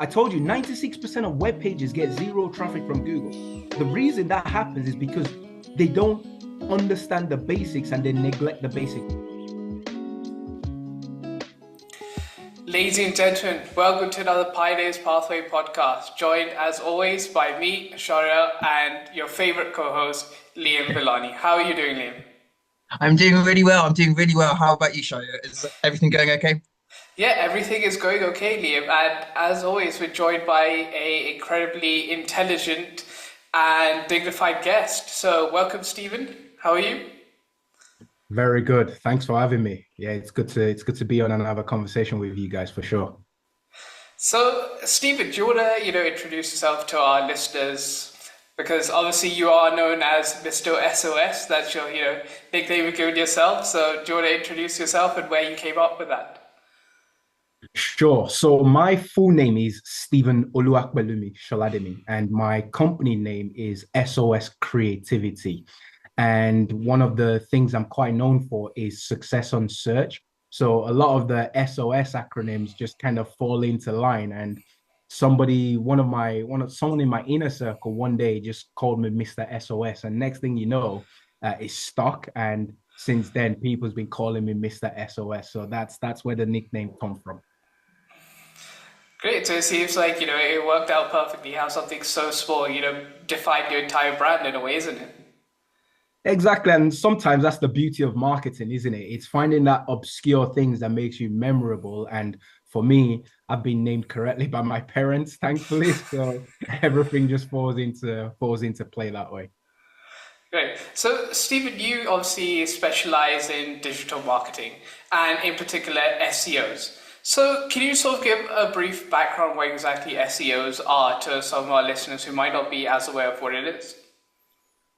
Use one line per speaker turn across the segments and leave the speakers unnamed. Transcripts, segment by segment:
I told you 96% of web pages get zero traffic from Google. The reason that happens is because they don't understand the basics and they neglect the basics.
Ladies and gentlemen, welcome to another Pi Days Pathway podcast, joined as always by me, Sharia, and your favorite co-host, Liam Villani. How are you doing, Liam?
I'm doing really well. How about you, Shaya? Is everything going okay?
Yeah, everything is going okay, Liam. And as always, we're joined by an incredibly intelligent and dignified guest. So welcome, Stephen. How are you?
Very good. Thanks for having me. Yeah, it's good to be on and have a conversation with you guys for sure.
So, Stephen, do you want to, introduce yourself to our listeners? Because obviously you are known as Mr. SOS. That's your, nickname you've given yourself. So, do you want to introduce yourself and where you came up with that?
Sure. So my full name is Stephen Solademi, and my company name is SOS Creativity. And one of the things I'm quite known for is success on search. So a lot of the SOS acronyms just kind of fall into line. And someone in my inner circle one day just called me Mr. SOS. And next thing you know, it's stuck. And since then, people's been calling me Mr. SOS. So that's where the nickname comes from.
Great. So it seems like, it worked out perfectly how something so small, defined your entire brand in a way, isn't it?
Exactly. And sometimes that's the beauty of marketing, isn't it? It's finding that obscure things that makes you memorable. And for me, I've been named correctly by my parents, thankfully. So everything just falls into play that way.
Great. So, Stephen, you obviously specialize in digital marketing and in particular SEOs. So can you sort of give a brief background what exactly SEOs are to some of our listeners who might not be as aware of what it is?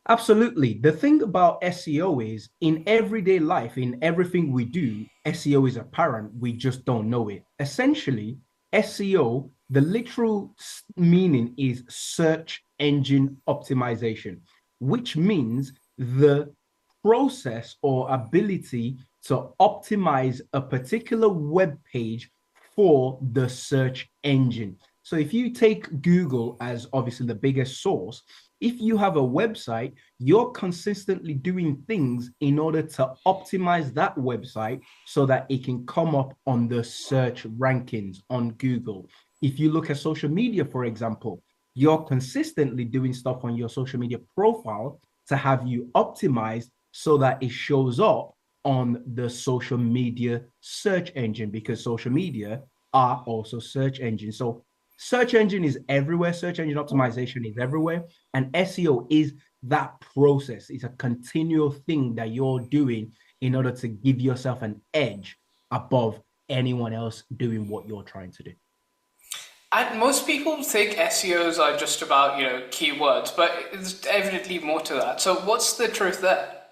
Absolutely. The thing about SEO is in everyday life, in everything we do, SEO is apparent. We just don't know it. Essentially, SEO, the literal meaning is search engine optimization, which means the process or ability to optimize a particular web page for the search engine. So if you take Google as obviously the biggest source, if you have a website, you're consistently doing things in order to optimize that website so that it can come up on the search rankings on Google. If you look at social media, for example, you're consistently doing stuff on your social media profile to have you optimized so that it shows up on the social media search engine, because social media are also search engines. So search engine is everywhere. Search engine optimization is everywhere. And SEO is that process. It's a continual thing that you're doing in order to give yourself an edge above anyone else doing what you're trying to do.
And most people think SEOs are just about, keywords, but there's evidently more to that. So what's the truth there?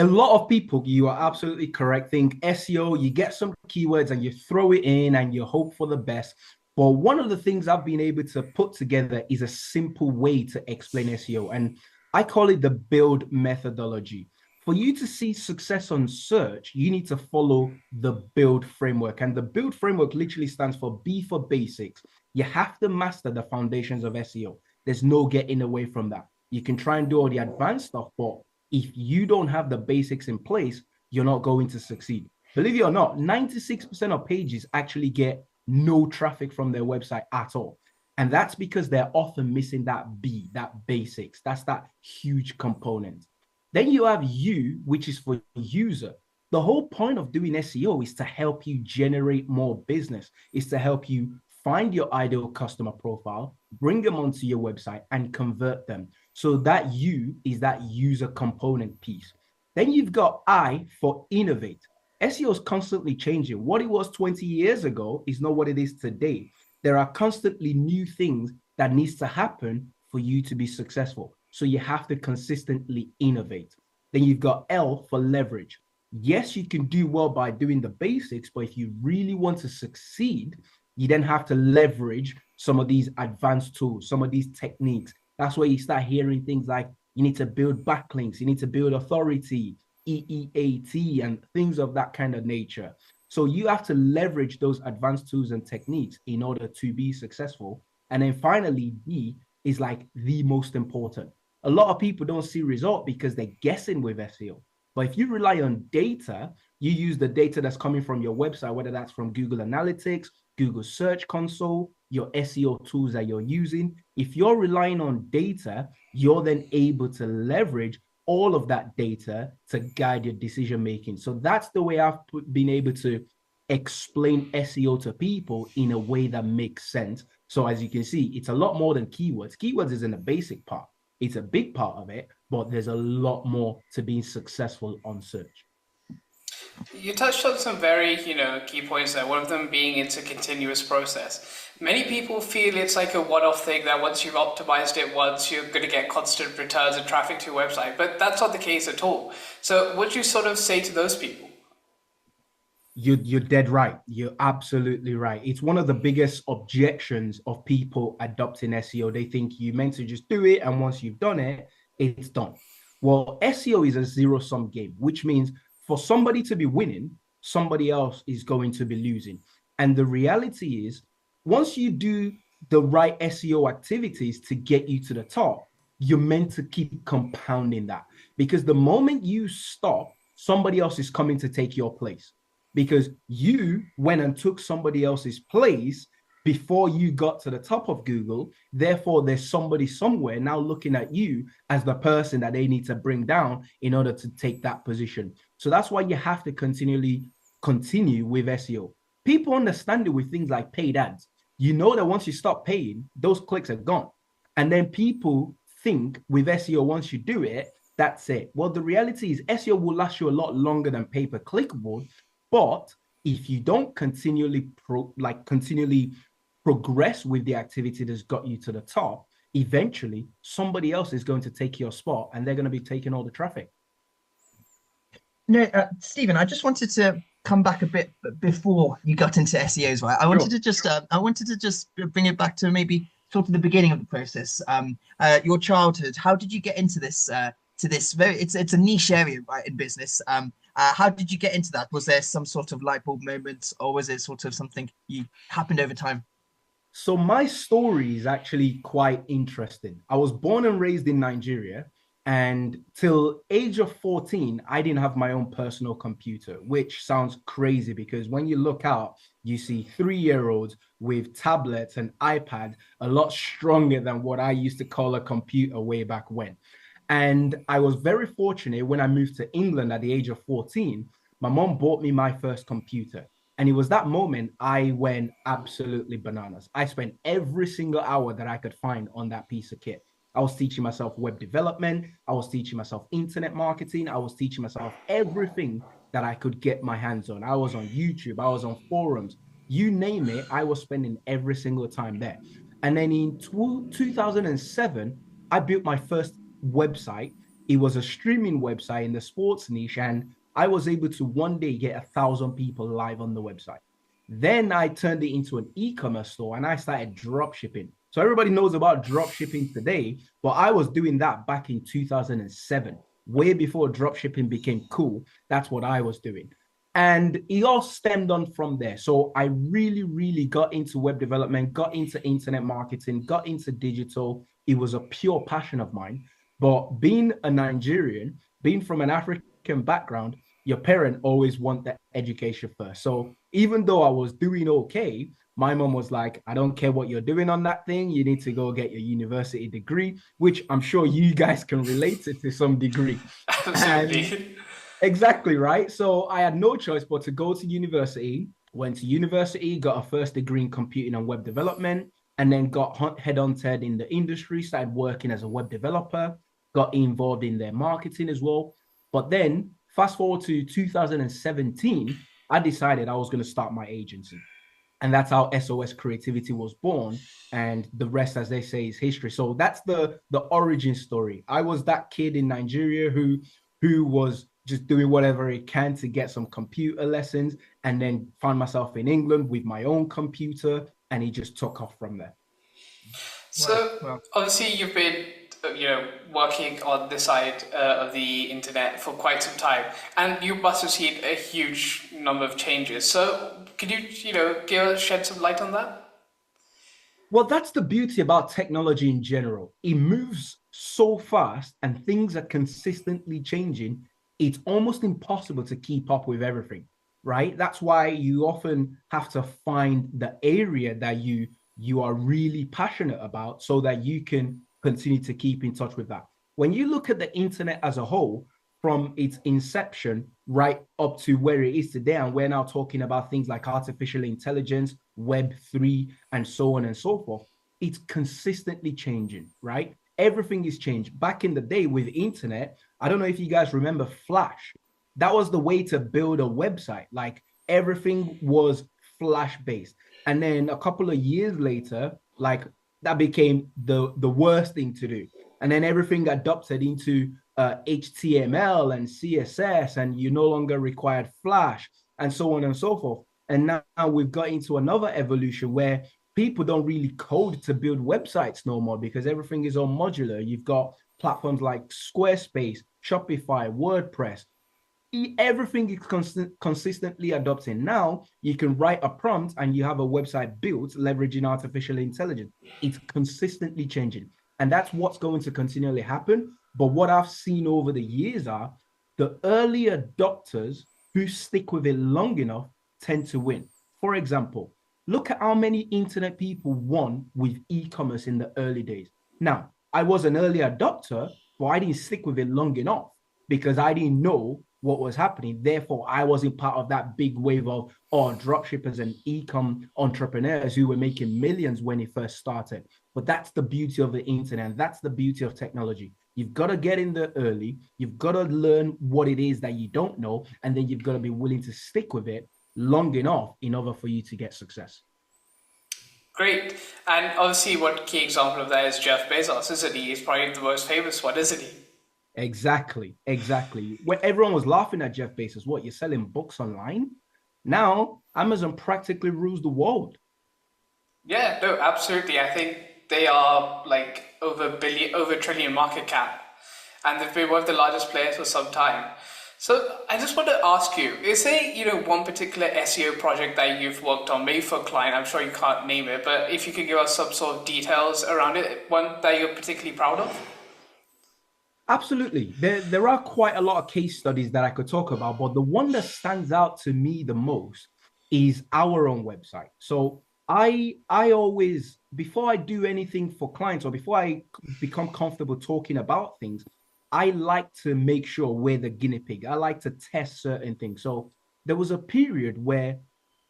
A lot of people, you are absolutely correct, think SEO, you get some keywords and you throw it in and you hope for the best. But one of the things I've been able to put together is a simple way to explain SEO. And I call it the build methodology. For you to see success on search, you need to follow the build framework. And the build framework literally stands for B for basics. You have to master the foundations of SEO. There's no getting away from that. You can try and do all the advanced stuff, but if you don't have the basics in place, you're not going to succeed. Believe it or not, 96% of pages actually get no traffic from their website at all. And that's because they're often missing that B, that basics. That's that huge component. Then you have U, which is for user. The whole point of doing SEO is to help you generate more business, is to help you find your ideal customer profile, bring them onto your website and convert them. So that U is that user component piece. Then you've got I for innovate. SEO is constantly changing. What it was 20 years ago is not what it is today. There are constantly new things that needs to happen for you to be successful. So you have to consistently innovate. Then you've got L for leverage. Yes, you can do well by doing the basics, but if you really want to succeed, you then have to leverage some of these advanced tools, some of these techniques. That's where you start hearing things like you need to build backlinks, you need to build authority, EEAT, and things of that kind of nature. So you have to leverage those advanced tools and techniques in order to be successful. And then finally, D is like the most important. A lot of people don't see result because they're guessing with SEO. But if you rely on data, you use the data that's coming from your website, whether that's from Google Analytics, Google Search Console, your SEO tools that you're using. If you're relying on data, you're then able to leverage all of that data to guide your decision making. So that's the way I've been able to explain SEO to people in a way that makes sense. So as you can see, it's a lot more than keywords. Keywords is in the basic part. It's a big part of it, but there's a lot more to being successful on search.
You touched on some very, key points there. One of them being it's a continuous process. Many people feel it's like a one-off thing that once you've optimized it once, you're going to get constant returns and traffic to your website. But that's not the case at all. So what do you sort of say to those people?
You're dead right. You're absolutely right. It's one of the biggest objections of people adopting SEO. They think you meant to just do it, and once you've done it, it's done. Well, SEO is a zero-sum game, which means for somebody to be winning, somebody else is going to be losing. And the reality is, once you do the right SEO activities to get you to the top, you're meant to keep compounding that. Because the moment you stop, somebody else is coming to take your place. Because you went and took somebody else's place before you got to the top of Google. Therefore, there's somebody somewhere now looking at you as the person that they need to bring down in order to take that position. So that's why you have to continually continue with SEO. People understand it with things like paid ads. You know that once you stop paying, those clicks are gone. And then people think with SEO, once you do it, that's it. Well, the reality is SEO will last you a lot longer than pay-per-click would. But if you don't continually progress with the activity that's got you to the top, eventually somebody else is going to take your spot and they're going to be taking all the traffic.
No, Stephen, I just wanted to come back a bit before you got into SEOs, right? I wanted to just bring it back to maybe sort of the beginning of the process. Your childhood. How did you get into this? To this it's a niche area, right, in business. How did you get into that? Was there some sort of light bulb moment, or was it sort of something you happened over time?
So my story is actually quite interesting. I was born and raised in Nigeria, and till age of 14, I didn't have my own personal computer, which sounds crazy because when you look out, you see 3-year-olds with tablets and iPad a lot stronger than what I used to call a computer way back when. And I was very fortunate when I moved to England at the age of 14. My mom bought me my first computer. And it was that moment I went absolutely bananas. I spent every single hour that I could find on that piece of kit. I was teaching myself web development. I was teaching myself internet marketing. I was teaching myself everything that I could get my hands on. I was on YouTube. I was on forums. You name it, I was spending every single time there. And then in 2007, I built my first website. It was a streaming website in the sports niche, and I was able to one day get 1,000 people live on the website. Then I turned it into an e-commerce store and I started drop shipping. So everybody knows about drop shipping today, but I was doing that back in 2007, way before drop shipping became cool. That's what I was doing. And it all stemmed on from there. So I really, really got into web development, got into internet marketing, got into digital. It was a pure passion of mine. But being a Nigerian, being from an African background, your parent always want that education first. So even though I was doing okay, my mom was like, I don't care what you're doing on that thing. You need to go get your university degree, which I'm sure you guys can relate to some degree.
Absolutely.
And exactly, right? So I had no choice but to go to university, went to university, got a first degree in computing and web development, and then got headhunted in the industry, started working as a web developer, got involved in their marketing as well. But then fast forward to 2017, I decided I was going to start my agency. And that's how SOS Creativity was born. And the rest, as they say, is history. So that's the origin story. I was that kid in Nigeria who was just doing whatever he can to get some computer lessons, and then found myself in England with my own computer, and he just took off from there.
So obviously you've been working on this side of the internet for quite some time, and you must have seen a huge number of changes. So, could you, shed some light on that?
Well, that's the beauty about technology in general. It moves so fast and things are consistently changing. It's almost impossible to keep up with everything, right? That's why you often have to find the area that you are really passionate about so that you can continue to keep in touch with that. When you look at the internet as a whole, from its inception right up to where it is today. And we're now talking about things like artificial intelligence, Web3, and so on and so forth. It's consistently changing, right? Everything is changed. Back in the day with internet, I don't know if you guys remember Flash. That was the way to build a website. Like everything was Flash based. And then a couple of years later, like that became the worst thing to do. And then everything adopted into HTML and CSS, and you no longer required Flash, and so on and so forth. And now we've got into another evolution where people don't really code to build websites no more because everything is all modular. You've got platforms like Squarespace, Shopify, WordPress. Everything is consistently adopting. Now you can write a prompt and you have a website built leveraging artificial intelligence. It's consistently changing. And that's what's going to continually happen. But what I've seen over the years are the early adopters who stick with it long enough tend to win. For example, look at how many internet people won with e-commerce in the early days. Now, I was an early adopter, but I didn't stick with it long enough because I didn't know what was happening. Therefore, I wasn't part of that big wave of dropshippers and e-com entrepreneurs who were making millions when it first started. But that's the beauty of the internet. That's the beauty of technology. You've got to get in there early. You've got to learn what it is that you don't know. And then you've got to be willing to stick with it long enough in order for you to get success.
Great. And obviously one key example of that is Jeff Bezos, isn't he? He's probably the most famous one, isn't he?
Exactly. When everyone was laughing at Jeff Bezos, what, you're selling books online? Now, Amazon practically rules the world.
Yeah, no, absolutely. I think they are like over a trillion market cap, and they've been one of the largest players for some time. So I just want to ask you, is there, one particular SEO project that you've worked on, maybe for a client? I'm sure you can't name it, but if you could give us some sort of details around it, one that you're particularly proud of?
Absolutely. There are quite a lot of case studies that I could talk about, but the one that stands out to me the most is our own website. So I always, before I do anything for clients or before I become comfortable talking about things, I like to make sure we're the guinea pig. I like to test certain things. So there was a period where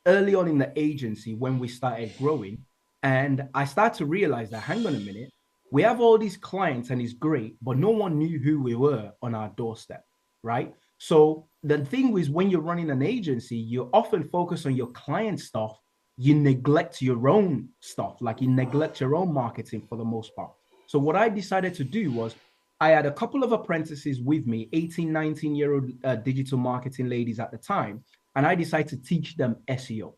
early on in the agency when we started growing, and I started to realize that, hang on a minute, we have all these clients and it's great, but no one knew who we were on our doorstep, right? So the thing is, when you're running an agency, you often focus on your client stuff. You neglect your own stuff, like you neglect your own marketing for the most part. So what I decided to do was I had a couple of apprentices with me, 18, 19-year-old digital marketing ladies at the time, and I decided to teach them SEO.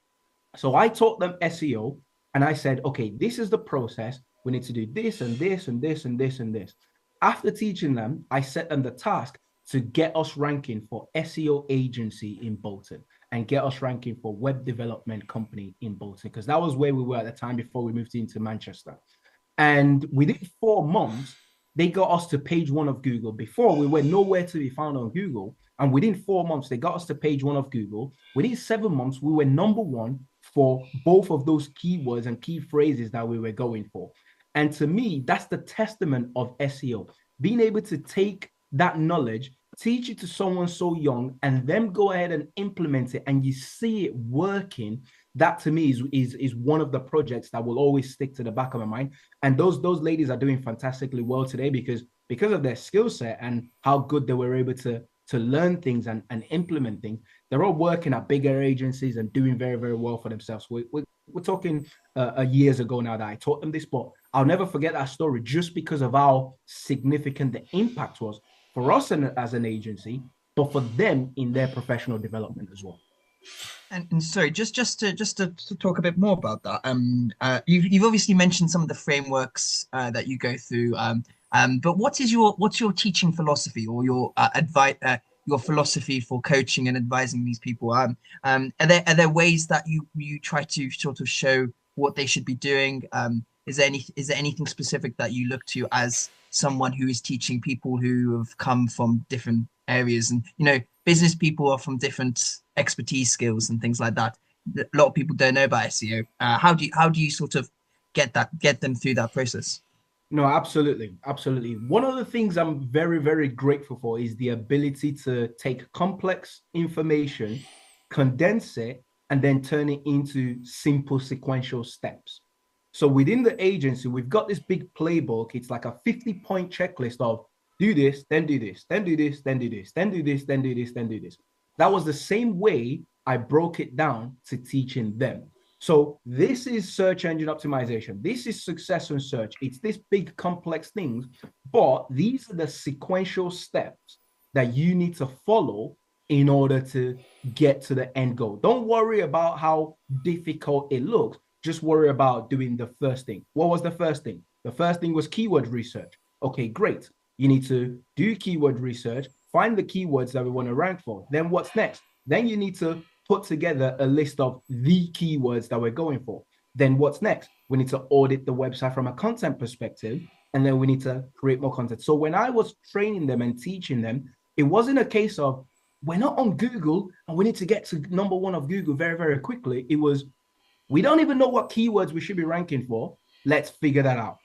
So I taught them SEO and I said, okay, this is the process. We need to do this and this and this and this and this. After teaching them, I set them the task to get us ranking for SEO agency in Bolton and get us ranking for web development company in Bolton, because that was where we were at the time before we moved into Manchester. And within 4 months, they got us to page 1 of Google. Before, we were nowhere to be found on Google. And within 4 months, they got us to page 1 of Google. Within 7 months, we were number 1 for both of those keywords and key phrases that we were going for. And to me, that's the testament of SEO. Being able to take that knowledge, teach it to someone so young, and then go ahead and implement it, and you see it working. That to me is one of the projects that will always stick to the back of my mind. And those ladies are doing fantastically well today because of their skill set and how good they were able to learn things and implement things. They're all working at bigger agencies and doing very, very well for themselves. We're talking years ago now that I taught them this, but I'll never forget that story just because of how significant the impact was for us as an agency, but for them in their professional development as well.
And sorry, just to talk a bit more about that. You've obviously mentioned some of the frameworks that you go through. But what's your teaching philosophy or your advice, your philosophy for coaching and advising these people? Are there ways that you try to sort of show what they should be doing? Is there anything specific that you look to as someone who is teaching people who have come from different areas, and business people are from different expertise skills and things like that. A lot of people don't know about SEO. How do you sort of get them through that process?
No, absolutely. Absolutely. One of the things I'm very, very grateful for is the ability to take complex information, condense it, and then turn it into simple sequential steps. So within the agency, we've got this big playbook. It's like a 50-point checklist of do this, then do this, then do this, then do this, then do this, then do this, then do this. That was the same way I broke it down to teaching them. So this is search engine optimization. This is success in search. It's this big complex things, but these are the sequential steps that you need to follow in order to get to the end goal. Don't worry about how difficult it looks. Just worry about doing the first thing. What was the first thing? The first thing was keyword research. Okay, great. You need to do keyword research, find the keywords that we want to rank for. Then what's next? Then you need to put together a list of the keywords that we're going for. Then what's next? We need to audit the website from a content perspective, and then we need to create more content. So when I was training them and teaching them, it wasn't a case of we're not on Google and we need to get to number one of Google very, very quickly. It was we don't even know what keywords we should be ranking for. Let's figure that out.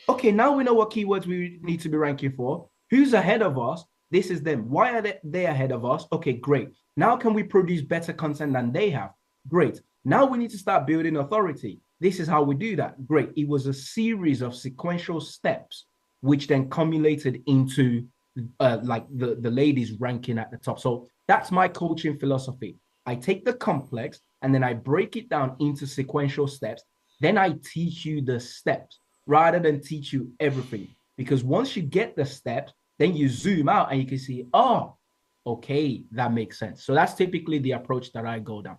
Okay, now we know what keywords we need to be ranking for. Who's ahead of us? This is them. Why are they ahead of us? Okay, great. Now can we produce better content than they have? Great. Now we need to start building authority. This is how we do that. Great. It was a series of sequential steps, which then cumulated into like the ladies ranking at the top. So that's my coaching philosophy. I take the complex and then I break it down into sequential steps. Then I teach you the steps rather than teach you everything. Because once you get the steps, then you zoom out and you can see, oh, okay, that makes sense. So that's typically the approach that I go down.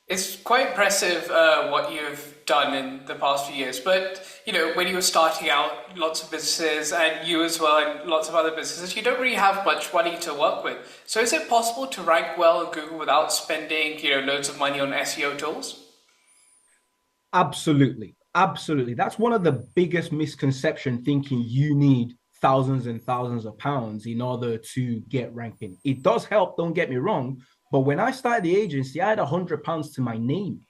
It's quite impressive what you've done in the past few years. But, when you were starting out, lots of businesses and you as well and lots of other businesses, you don't really have much money to work with. So is it possible to rank well in Google without spending, loads of money on SEO tools?
Absolutely. Absolutely. That's one of the biggest misconceptions, thinking you need thousands and thousands of pounds in order to get ranking. It does help, don't get me wrong. But when I started the agency, I had £100 to my name.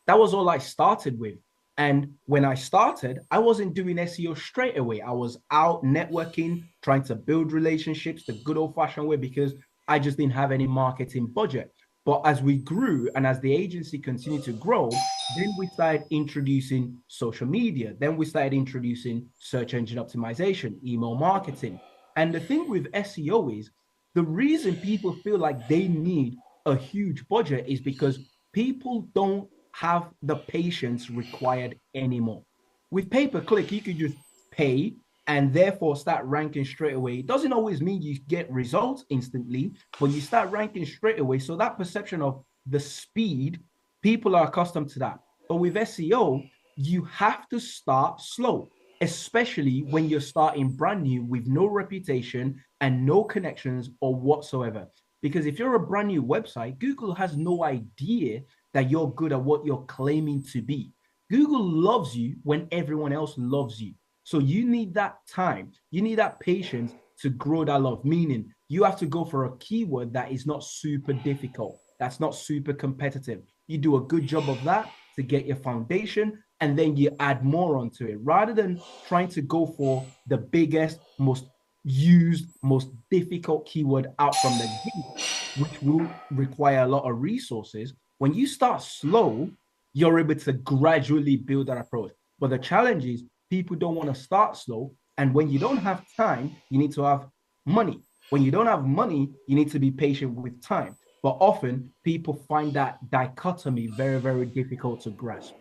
That was all I started with. And when I started, I wasn't doing SEO straight away. I was out networking, trying to build relationships the good old fashioned way because I just didn't have any marketing budget. But as we grew and as the agency continued to grow, then we started introducing social media. Then we started introducing search engine optimization, email marketing. And the thing with SEO is the reason people feel like they need a huge budget is because people don't have the patience required anymore. With pay-per-click, you could just pay and therefore start ranking straight away. It doesn't always mean you get results instantly, but you start ranking straight away. So that perception of the speed, people are accustomed to that. But with SEO, you have to start slow, especially when you're starting brand new with no reputation and no connections or whatsoever. Because if you're a brand new website, Google has no idea that you're good at what you're claiming to be. Google loves you when everyone else loves you. So you need that time. You need that patience to grow that love, meaning you have to go for a keyword that is not super difficult, that's not super competitive. You do a good job of that to get your foundation, and then you add more onto it rather than trying to go for the biggest, most used, most difficult keyword out from the gate, which will require a lot of resources. When you start slow, you're able to gradually build that approach. But the challenge is people don't want to start slow. And when you don't have time, you need to have money. When you don't have money, you need to be patient with time. But often people find that dichotomy very, very difficult to grasp.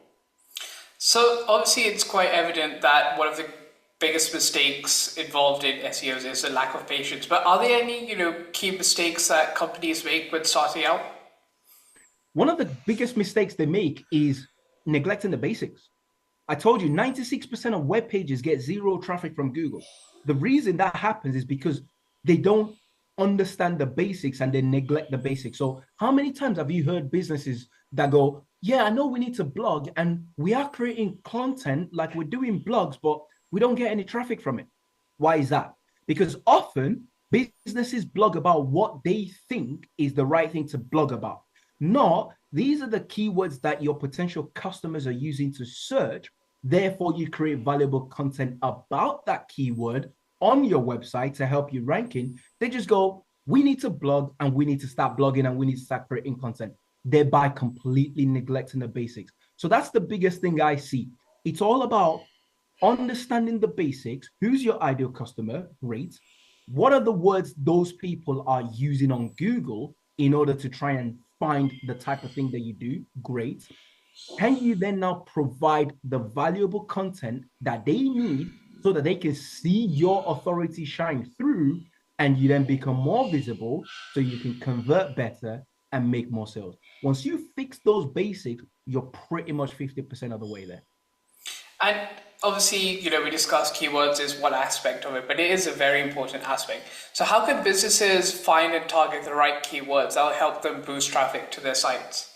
So obviously it's quite evident that one of the biggest mistakes involved in SEOs is a lack of patience. But are there any, key mistakes that companies make when starting out?
One of the biggest mistakes they make is neglecting the basics. I told you 96% of web pages get zero traffic from Google. The reason that happens is because they don't understand the basics and they neglect the basics. So, how many times have you heard businesses that go, yeah, I know we need to blog and we are creating content like we're doing blogs, but we don't get any traffic from it? Why is that? Because often businesses blog about what they think is the right thing to blog about. Not these are the keywords that your potential customers are using to search. Therefore, you create valuable content about that keyword on your website to help you ranking. They just go, we need to blog and we need to start blogging and we need to start creating content, thereby completely neglecting the basics. So that's the biggest thing I see. It's all about understanding the basics. Who's your ideal customer? Great. What are the words those people are using on Google in order to try and find the type of thing that you do? Great. Can you then now provide the valuable content that they need so that they can see your authority shine through and you then become more visible so you can convert better and make more sales? Once you fix those basics, you're pretty much 50% of the way there.
And obviously, we discussed keywords is one aspect of it, but it is a very important aspect. So how can businesses find and target the right keywords that will help them boost traffic to their sites?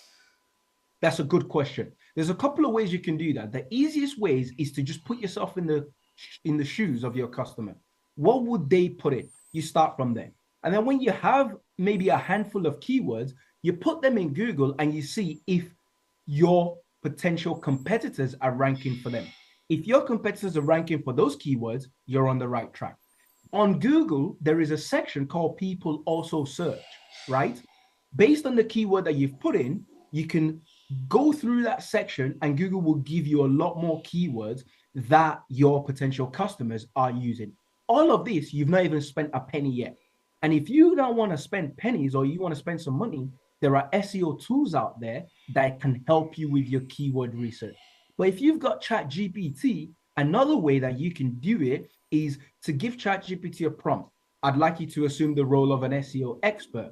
That's a good question. There's a couple of ways you can do that. The easiest ways is to just put yourself in the shoes of your customer. What would they put in? You start from there. And then when you have maybe a handful of keywords, you put them in Google and you see if your potential competitors are ranking for them. If your competitors are ranking for those keywords, you're on the right track. On Google, there is a section called People Also Search, right? Based on the keyword that you've put in, you can go through that section and Google will give you a lot more keywords that your potential customers are using. All of this, you've not even spent a penny yet. And if you don't want to spend pennies or you want to spend some money, there are SEO tools out there that can help you with your keyword research. But if you've got ChatGPT, another way that you can do it is to give ChatGPT a prompt. I'd like you to assume the role of an SEO expert.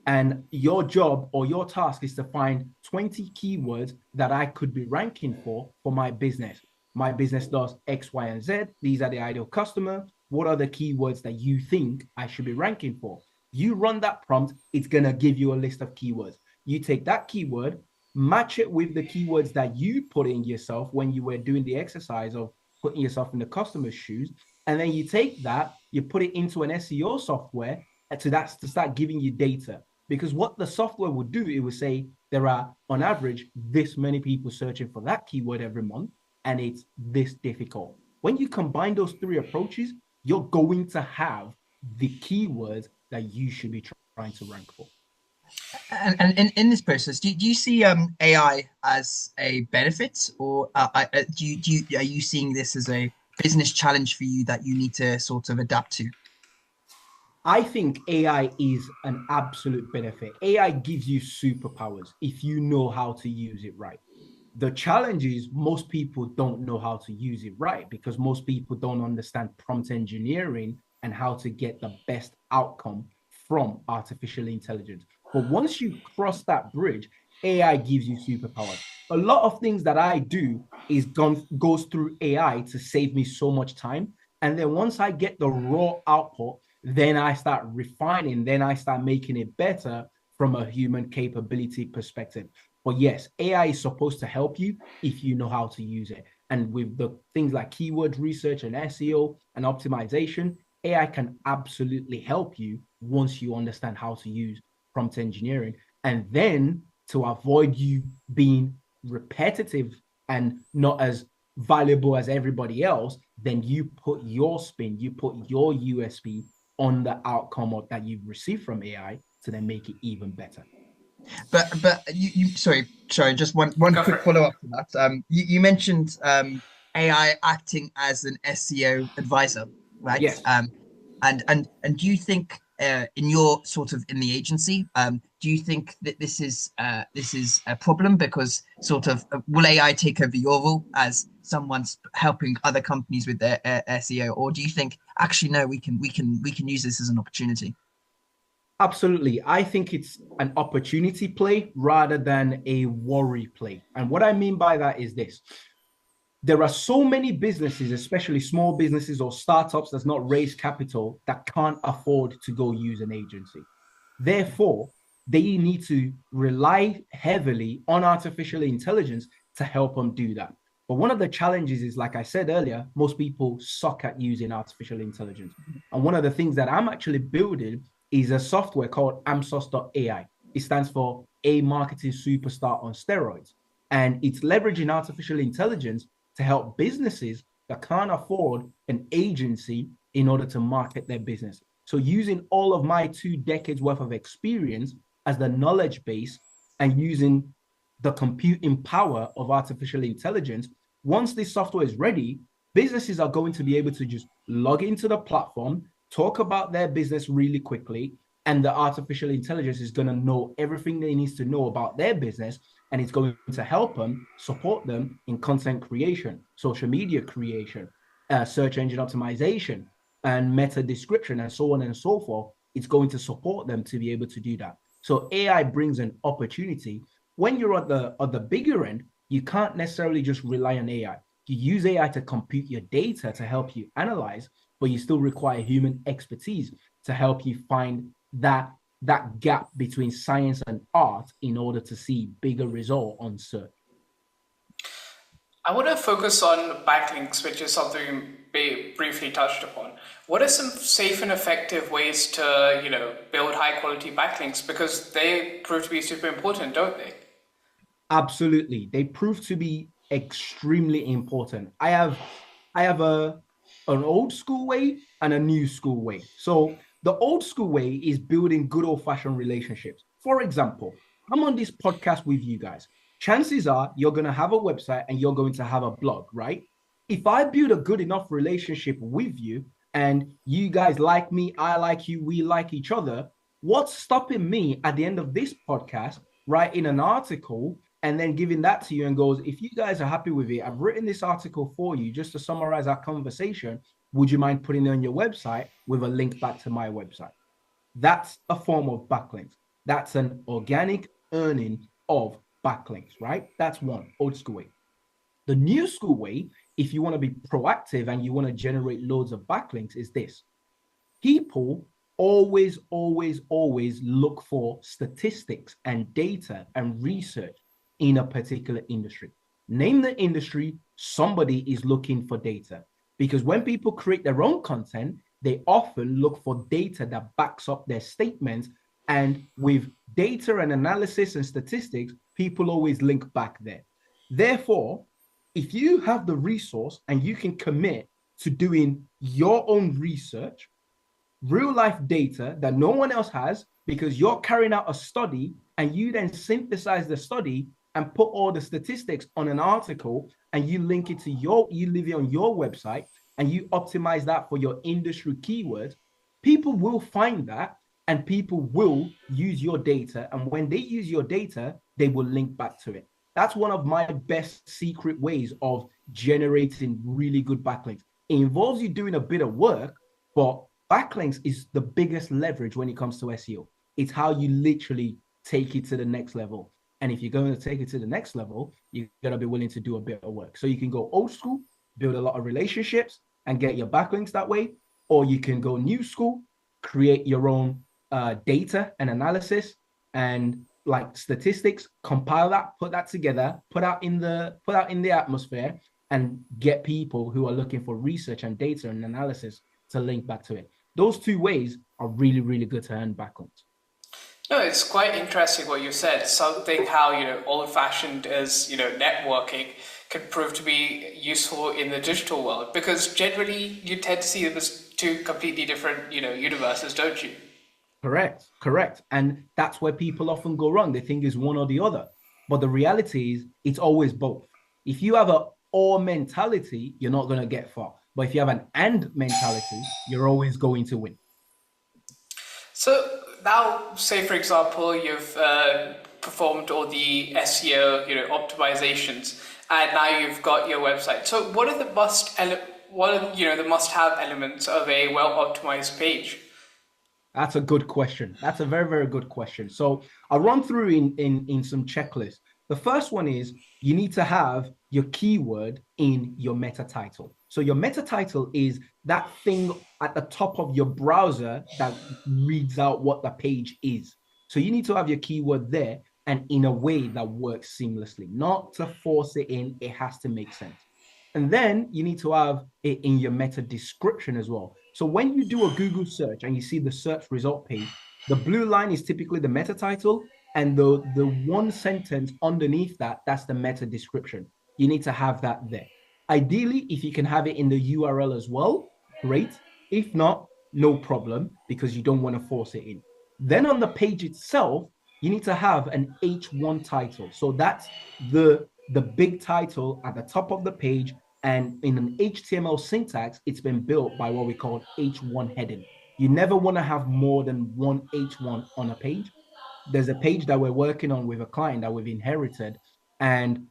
And your job or your task is to find 20 keywords that I could be ranking for my business. My business does X, Y, and Z. These are the ideal customer. What are the keywords that you think I should be ranking for? You run that prompt, it's going to give you a list of keywords. You take that keyword, match it with the keywords that you put in yourself when you were doing the exercise of putting yourself in the customer's shoes. And then you take that, you put it into an SEO software to start giving you data. Because what the software would do, it would say there are, on average, this many people searching for that keyword every month, and it's this difficult. When you combine those three approaches, you're going to have the keywords that you should be trying to rank for.
And in this process, do you see AI as a benefit, or are you seeing this as a business challenge for you that you need to sort of adapt to?
I think AI is an absolute benefit. AI gives you superpowers if you know how to use it right. The challenge is most people don't know how to use it right because most people don't understand prompt engineering and how to get the best outcome from artificial intelligence. But once you cross that bridge, AI gives you superpowers. A lot of things that I do goes through AI to save me so much time. And then once I get the raw output, then I start refining, then I start making it better from a human capability perspective. But yes, AI is supposed to help you if you know how to use it. And with the things like keyword research and SEO and optimization, AI can absolutely help you once you understand how to use prompt engineering. And then to avoid you being repetitive and not as valuable as everybody else, then you put your spin, you put your USP on the outcome that you've received from AI to then make it even better.
But you sorry, just one quick follow up to that. You mentioned AI acting as an SEO advisor, right?
Yes.
And do you think in your sort of in the agency, do you think that this is a problem because sort of will AI take over your role as someone's helping other companies with their SEO, or do you think actually no, we can use this as an opportunity?
Absolutely. I think it's an opportunity play rather than a worry play. And what I mean by that is this. there are so many businesses, especially small businesses or startups that's not raised capital that can't afford to go use an agency. Therefore, they need to rely heavily on artificial intelligence to help them do that. But one of the challenges is, like I said earlier, most people suck at using artificial intelligence. And one of the things that I'm actually building is a software called AmSauce.ai. It stands for A Marketing Superstar on Steroids. And it's leveraging artificial intelligence to help businesses that can't afford an agency in order to market their business. So using all of my 2 decades worth of experience as the knowledge base and using the computing power of artificial intelligence, once this software is ready, businesses are going to be able to just log into the platform, talk about their business really quickly, and the artificial intelligence is going to know everything they need to know about their business, and it's going to help them, support them in content creation, social media creation, search engine optimization, and meta description, and so on and so forth. It's going to support them to be able to do that. So AI brings an opportunity. When you're at the bigger end, you can't necessarily just rely on AI. You use AI to compute your data to help you analyze, but you still require human expertise to help you find that gap between science and art in order to see bigger result on search.
I want to focus on backlinks, which is something we briefly touched upon. What are some safe and effective ways to, build high quality backlinks? Because they prove to be super important, don't they?
Absolutely. They prove to be extremely important. I have an old school way and a new school way. So the old school way is building good old-fashioned relationships. For example, I'm on this podcast with you guys. Chances are you're going to have a website and you're going to have a blog, right? If I build a good enough relationship with you and you guys like me, I like you, we like each other, what's stopping me at the end of this podcast writing an article and then giving that to you and goes, if you guys are happy with it, I've written this article for you just to summarize our conversation. Would you mind putting it on your website with a link back to my website? That's a form of backlinks. That's an organic earning of backlinks, right? That's one, old school way. The new school way, if you want to be proactive and you want to generate loads of backlinks, is this. People always, always, always look for statistics and data and research in a particular industry. Name the industry, somebody is looking for data. Because when people create their own content, they often look for data that backs up their statements. And with data and analysis and statistics, people always link back there. Therefore, if you have the resource and you can commit to doing your own research, real life data that no one else has, because you're carrying out a study and you then synthesize the study and put all the statistics on an article and you link it to you leave it on your website and you optimize that for your industry keywords, people will find that and people will use your data. And when they use your data, they will link back to it. That's one of my best secret ways of generating really good backlinks. It involves you doing a bit of work, but backlinks is the biggest leverage when it comes to SEO. It's how you literally take it to the next level. And if you're going to take it to the next level, you're going to be willing to do a bit of work. So you can go old school, build a lot of relationships and get your backlinks that way. Or you can go new school, create your own data and analysis and like statistics, compile that, put that together, put out in the atmosphere and get people who are looking for research and data and analysis to link back to it. Those two ways are really, really good to earn backlinks.
No, it's quite interesting what you said. Something how, old-fashioned as, networking could prove to be useful in the digital world, because generally you tend to see them as two completely different, universes, don't you?
Correct. And that's where people often go wrong. They think it's one or the other. But the reality is it's always both. If you have a or mentality, you're not going to get far. But if you have an and mentality, you're always going to win.
So now, say for example, you've performed all the SEO, optimizations, and now you've got your website. So what are the must-have elements of a well-optimized page?
That's a good question. That's a very, very good question. So I'll run through in some checklists. The first one is you need to have your keyword in your meta title. So your meta title is that thing at the top of your browser that reads out what the page is. So you need to have your keyword there and in a way that works seamlessly, not to force it in. It has to make sense. And then you need to have it in your meta description as well. So when you do a Google search and you see the search result page, the blue line is typically the meta title, and the one sentence underneath that, that's the meta description. You need to have that there. Ideally, if you can have it in the URL as well, great. If not, no problem, because you don't want to force it in. Then on the page itself, you need to have an H1 title. So that's the big title at the top of the page. And in an HTML syntax, it's been built by what we call H1 heading. You never want to have more than one H1 on a page. There's a page that we're working on with a client that we've inherited. And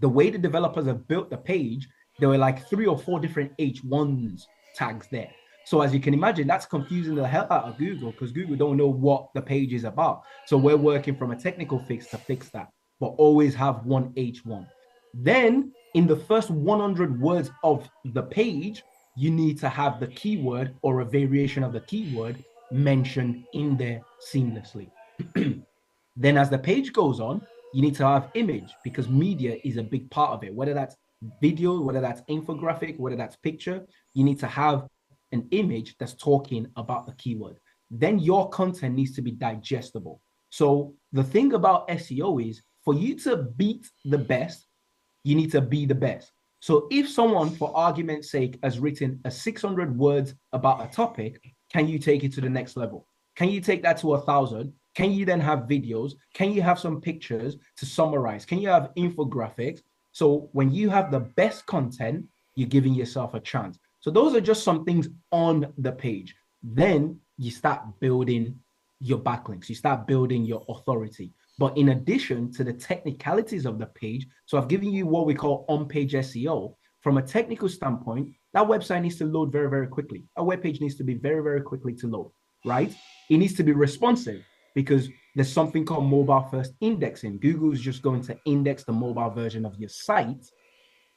the way the developers have built the page, there were like 3 or 4 different H1s tags there. So as you can imagine, that's confusing the hell out of Google, because Google don't know what the page is about. So we're working from a technical fix to fix that, but always have one H1. Then in the first 100 words of the page, you need to have the keyword or a variation of the keyword mentioned in there seamlessly. Then as the page goes on, you need to have image, because media is a big part of it, whether that's video, whether that's infographic, whether that's picture. You need to have an image that's talking about the keyword. Then your content needs to be digestible. So the thing about SEO is, for you to beat the best, you need to be the best. So if someone, for argument's sake, has written a 600 words about a topic, can you take it to the next level? Can you take that to 1,000? Can you then have videos? Can you have some pictures to summarize? Can you have infographics? So when you have the best content, you're giving yourself a chance. So those are just some things on the page. Then you start building your backlinks. You start building your authority. But in addition to the technicalities of the page, so I've given you what we call on-page SEO. From a technical standpoint, that website needs to load very, very quickly. A web page needs to be very, very quickly to load, right? It needs to be responsive, because there's something called mobile first indexing. Google's just going to index the mobile version of your site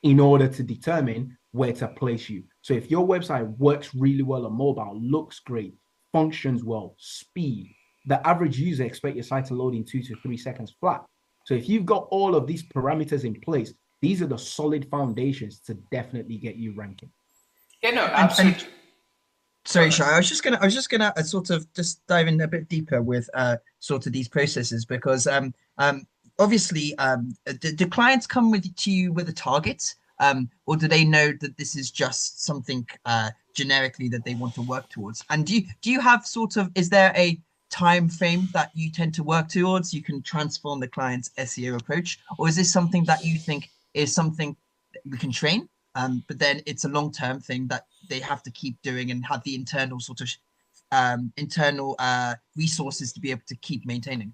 in order to determine where to place you. So if your website works really well on mobile, looks great, functions well, speed, the average user expects your site to load in 2 to 3 seconds flat. So if you've got all of these parameters in place, these are the solid foundations to definitely get you ranking.
Yeah, no, absolutely.
Sorry, Shai. I was just gonna sort of just dive in a bit deeper with sort of these processes, because obviously do clients come to you with a target, or do they know that this is just something generically that they want to work towards? And do you have sort of, is there a time frame that you tend to work towards? You can transform the client's SEO approach, or is this something that you think is something that we can train? But then it's a long-term thing that they have to keep doing and have the internal sort of internal resources to be able to keep maintaining.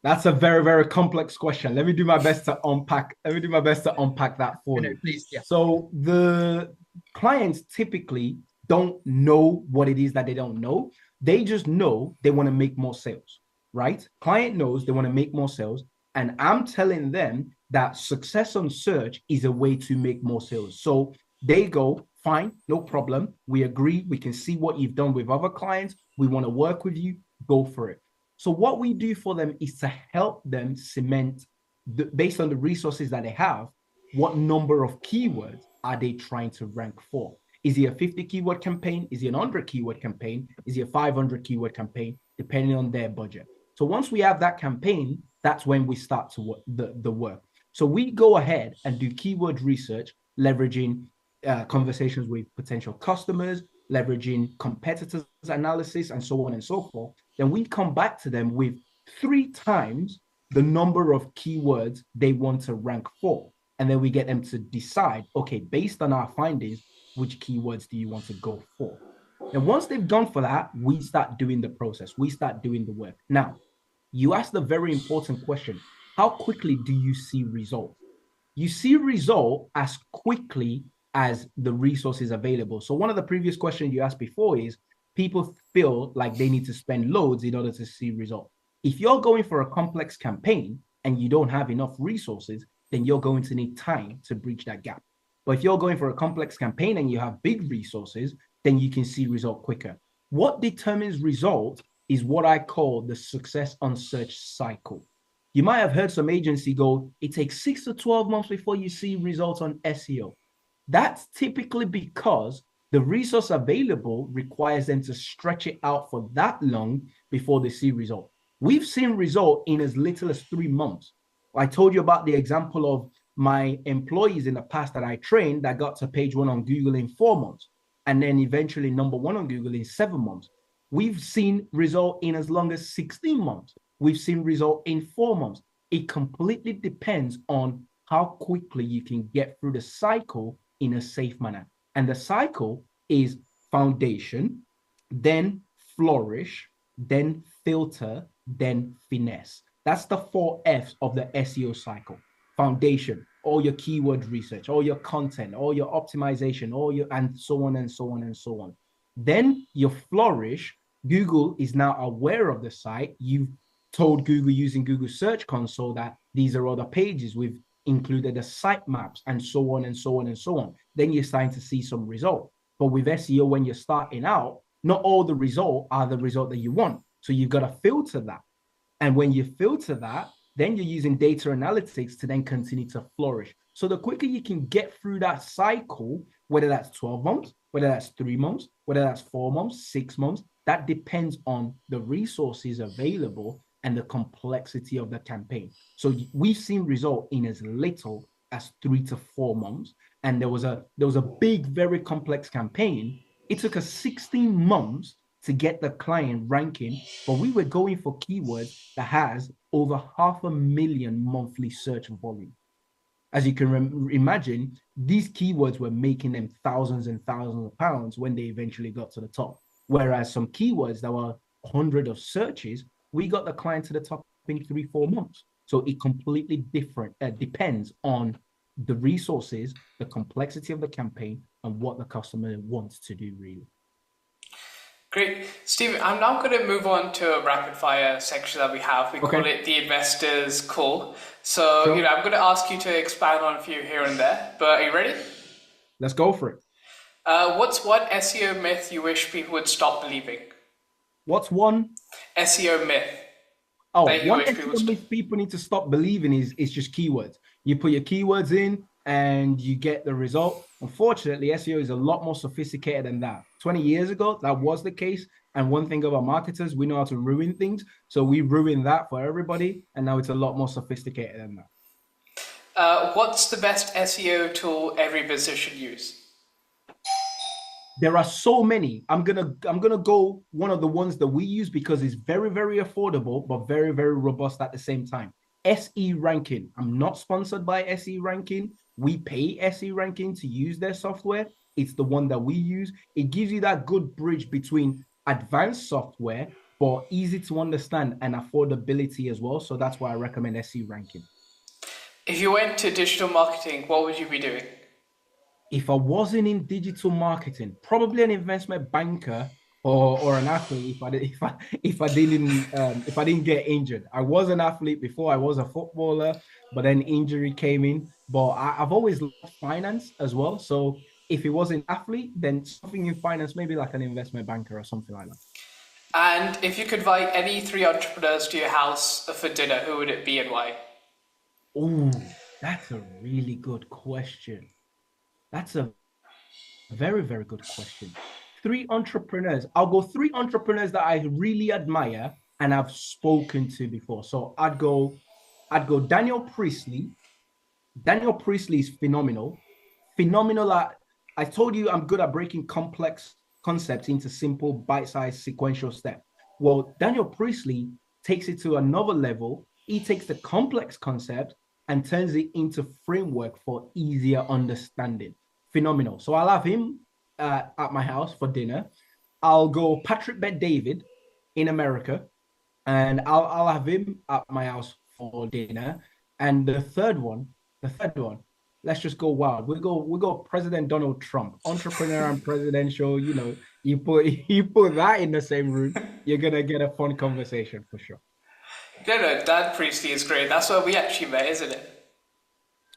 That's a very, very complex question. Let me do my best to unpack. Let me do my best to unpack that for
No,
you.
please, yeah.
So the clients typically don't know what it is that they don't know. They just know they want to make more sales, right? Client knows they want to make more sales. And I'm telling them that success on search is a way to make more sales. So they go, fine, no problem. We agree. We can see what you've done with other clients. We want to work with you. Go for it. So what we do for them is to help them cement, based on the resources that they have, what number of keywords are they trying to rank for? Is it a 50 keyword campaign? Is it an 100 keyword campaign? Is it a 500 keyword campaign? Depending on their budget. So once we have that campaign, that's when we start to work the work. So we go ahead and do keyword research, leveraging conversations with potential customers, leveraging competitors analysis, and so on and so forth. Then we come back to them with 3 times the number of keywords they want to rank for. And then we get them to decide, okay, based on our findings, which keywords do you want to go for? And once they've gone for that, we start doing the process. We start doing the work. Now, you asked a very important question. How quickly do you see results? You see result as quickly as the resources available. So one of the previous questions you asked before is, people feel like they need to spend loads in order to see results. If you're going for a complex campaign and you don't have enough resources, then you're going to need time to bridge that gap. But if you're going for a complex campaign and you have big resources, then you can see result quicker. What determines result is what I call the success on search cycle. You might have heard some agency go, it takes 6 to 12 months before you see results on SEO. That's typically because the resource available requires them to stretch it out for that long before they see result. We've seen result in as little as 3 months. I told you about the example of my employees in the past that I trained that got to page 1 on Google in 4 months, and then eventually number 1 on Google in 7 months. We've seen result in as long as 16 months. We've seen result in 4 months. It completely depends on how quickly you can get through the cycle in a safe manner. And the cycle is foundation, then flourish, then filter, then finesse. That's the 4 F's of the SEO cycle. Foundation, all your keyword research, all your content, all your optimization, all your, and so on and so on and so on. Then your flourish, Google is now aware of the site. You've told Google using Google Search Console that these are other pages. We've included the site maps and so on and so on and so on. Then you're starting to see some result. But with SEO, when you're starting out, not all the result are the result that you want. So you've got to filter that. And when you filter that, then you're using data analytics to then continue to flourish. So the quicker you can get through that cycle, whether that's 12 months, whether that's 3 months, whether that's 4 months, 6 months, that depends on the resources available and the complexity of the campaign. So we've seen result in as little as 3 to 4 months. And there was a big, very complex campaign. It took us 16 months to get the client ranking, but we were going for keywords that has over 500,000 monthly search volume. As you can imagine, these keywords were making them thousands and thousands of pounds when they eventually got to the top. Whereas some keywords that were 100 of searches, we got the client to the top in 3-4 months. So it completely depends on the resources, the complexity of the campaign, and what the customer wants to do, really.
Great. Stephen, I'm now going to move on to a rapid fire section that we have. We call it the investor's call. So, I'm going to ask you to expand on a few here and there, but are you ready?
Let's go for it.
What's one SEO myth you wish people would stop believing?
What's one?
SEO myth.
Oh, one SEO myth people need to stop believing is just keywords. You put your keywords in and you get the result. Unfortunately, SEO is a lot more sophisticated than that. 20 years ago, that was the case. And one thing about marketers, we know how to ruin things. So we ruined that for everybody. And now it's a lot more sophisticated than that.
What's the best SEO tool every business should use?
There are so many. I'm gonna go one of the ones that we use because it's very, very affordable, but very, very robust at the same time. SE Ranking. I'm not sponsored by SE Ranking. We pay SE Ranking to use their software. It's the one that we use. It gives you that good bridge between advanced software, but easy to understand and affordability as well. So that's why I recommend SE Ranking.
If you went to digital marketing, what would you be doing?
If I wasn't in digital marketing, probably an investment banker or an athlete. If I didn't get injured, I was an athlete before. I was a footballer, but then injury came in. But I've always loved finance as well. So if it was an athlete, then something in finance, maybe like an investment banker or something like that.
And if you could invite any 3 entrepreneurs to your house for dinner, who would it be and why?
Oh, that's a really good question. That's a very, very good question. 3 entrepreneurs. I'll go 3 entrepreneurs that I really admire and I've spoken to before. So I'd go Daniel Priestley. Daniel Priestley is phenomenal. I told you I'm good at breaking complex concepts into simple, bite-sized, sequential steps. Well, Daniel Priestley takes it to another level. He takes the complex concept and turns it into framework for easier understanding. Phenomenal. So I'll have him at my house for dinner. I'll go Patrick Bet-David in America, and I'll have him at my house for dinner. And the third one, let's just go wild. We go President Donald Trump, entrepreneur and presidential. You put that in the same room, you're gonna get a fun conversation for sure.
No, Dan Priestley is great. That's where we actually met, isn't it?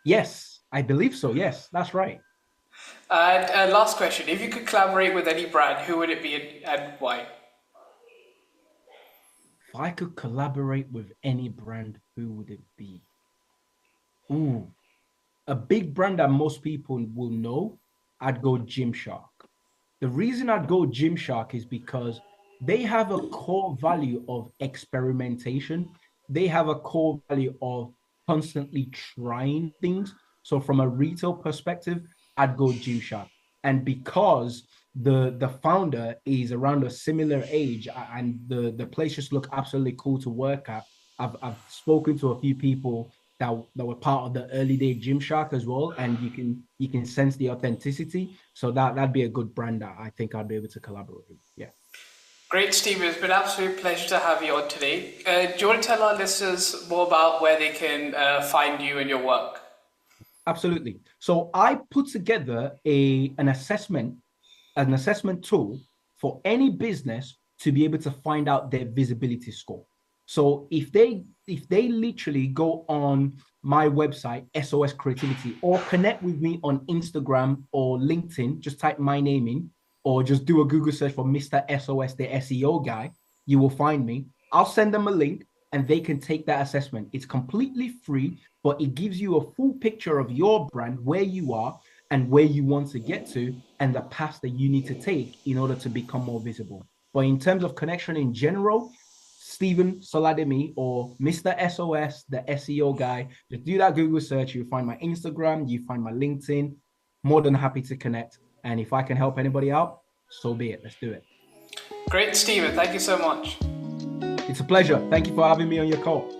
Yes, I believe so. Yes, that's right.
And last question: if you could collaborate with any brand, who would it be and why?
If I could collaborate with any brand, who would it be? Ooh, a big brand that most people will know, I'd go Gymshark. The reason I'd go Gymshark is because they have a core value of experimentation. They have a core value of constantly trying things. So from a retail perspective, I'd go Gymshark. And because the founder is around a similar age and the place just look absolutely cool to work at, I've spoken to a few people that were part of the early day Gymshark as well, and you can sense the authenticity. So that'd be a good brand that I think I'd be able to collaborate with. Yeah,
Great, Steve. It's been an absolute pleasure to have you on today. Do you want to tell our listeners more about where they can find you and your work?
absolutely. So I put together a an assessment tool for any business to be able to find out their visibility score. So if they literally go on my website, SOS Creativity, or connect with me on Instagram or LinkedIn, just type my name in, or just do a Google search for Mr. SOS, the SEO guy, you will find me. I'll send them a link and they can take that assessment. It's completely free, but it gives you a full picture of your brand, where you are, and where you want to get to, and the paths that you need to take in order to become more visible. But in terms of connection in general, Stephen Solademi or Mr. SOS, the SEO guy, just do that Google search. You find my Instagram, you find my LinkedIn. More than happy to connect. And if I can help anybody out, so be it. Let's do it.
Great, Stephen. Thank you so much.
It's a pleasure. Thank you for having me on your call.